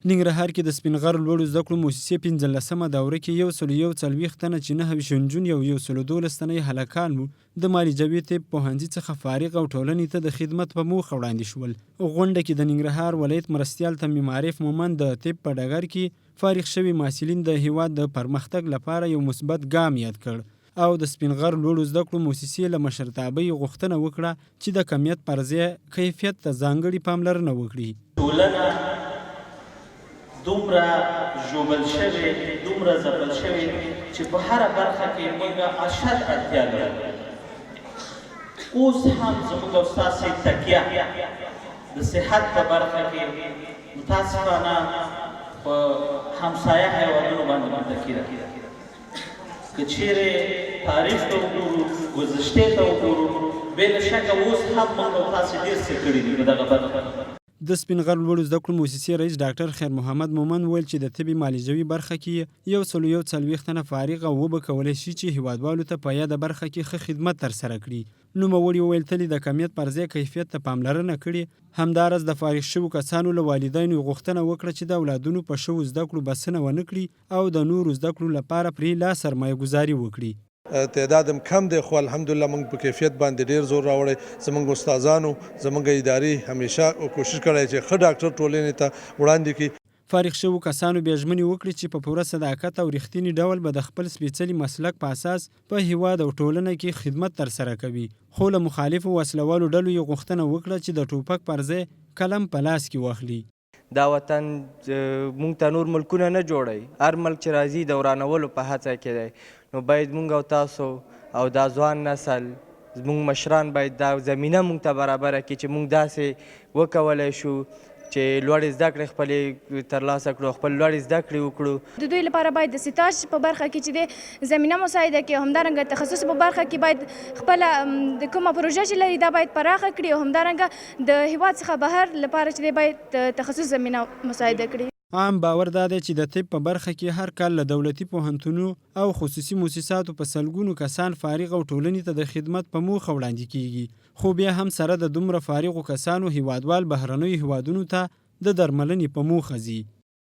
ننګرهار کې د سپین غر لوړو زده کړو موسسې 15مه دوره کې 141 تنه چې 9 نجونې او 112 تنه هلکان وو د معالجوي طب پوهنځي څخه فارغ او ټولنې ته د خدمت په موخه وړاندې شول. غونډه کې د ننګرهار ولایت مرستیال تمیم عارف مومند د طب په ډګر کې فارغ شوي محصلین د هیواد د پرمختګ لپاره یو مثبت ګام یاد کړ او د سپین غر لوړو زده کړو موسسې له مشرتابۍ غوښتنه وکړه چې د کمیت پر ځای کیفیت ته ځانګړې پاملرنه وکړي. دومره ژوبل شوی دومره ځپل شوی چې په هره برخه کې موږ اشد اړتیا لرو. اوس هم زموږ او ستاسې تکیه د صحت په برخه کې متاسفانه په همسایه هیوادونو باندې متکي ده. که چیرې تاریخ ته وګورو ګذشتې ته وګورو بې له شکه اوس هم موږ او تاسې ډېر څه کړي دي په دغه برخه. د سپین غر لوړو زده کړو موسسې رئیس ډاکټر خیر محمد مومن ویل چې د طبي معالجوي برخه کې 141 تنه فارغ او وبه کولی شي چې هیوادوالو ته په یاده برخه کې ښه خدمت ترسره کړي. نوموړي وویل تل د کمیت پر ځای کیفیت ته پاملرنه کړې. همداراز د فارغ شوو کسانو له والدینو غوښتنه وکړه چې د اولادونو په شوو زده کړو بسنه ونه کړي او د نورو زده کړو لپاره پرې لا سرمایه گذاري وکړي. تعداد هم کم دی خو الحمدلله موږ په کیفیت باندې ډیر زور راوړی. زموږ استادانو زموږ ادارې همیشه کوشش کړی چې ښه ډاکټر ټولنې ته وړاندې کړي. فارغ شوو کسانو بیا ژمنې وکړي چې په پوره صداقت او رښتیني ډول به د خپل سپېڅلي مسلک په اساس په هیواد او ټولنه کې خدمت ترسره کوي. خو له مخالفو وسلوالو ډلو یې غوښتنه وکړه چې د ټوپک پر ځای قلم په لاس کې واخلي. دا وطن مونږ ته نور ملکونه نه جوړوي. هر ملک چې راځي د ورانولو په هڅه کې دی. نو باید مونږ او تاسو او دا ځوان نسل زمونږ مشران باید دا زمینه مونږ ته برابره کړي چې مونږ داسې وکولی شو چې لوړې زده کړې خپلې ترلاسه کړو، خپل لوړې زده کړې وکړو. د دوی لپاره باید د ستاژ په برخه کې چې د زمینه مساعده کړي، همدارنګه تخصص په برخه کې باید خپله د کومه پروژه چې لري دا باید پراخه کړي او همدارنګه د هیواد څخه بهر لپاره چې باید تخصص زمینه مساعده کړي. عام باور دا دی چې د طب په برخه کې هر کال له دولتي پوهنتونونو او خصوصي مؤسساتو په سلګونو کسان فارغ او ټولنې ته د خدمت په موخه وړاندې کیږي. خو بیا هم سره د دومره فارغو کسانو هیوادوال بهرنیو هیوادونو ته د درملنې په موخه ځي.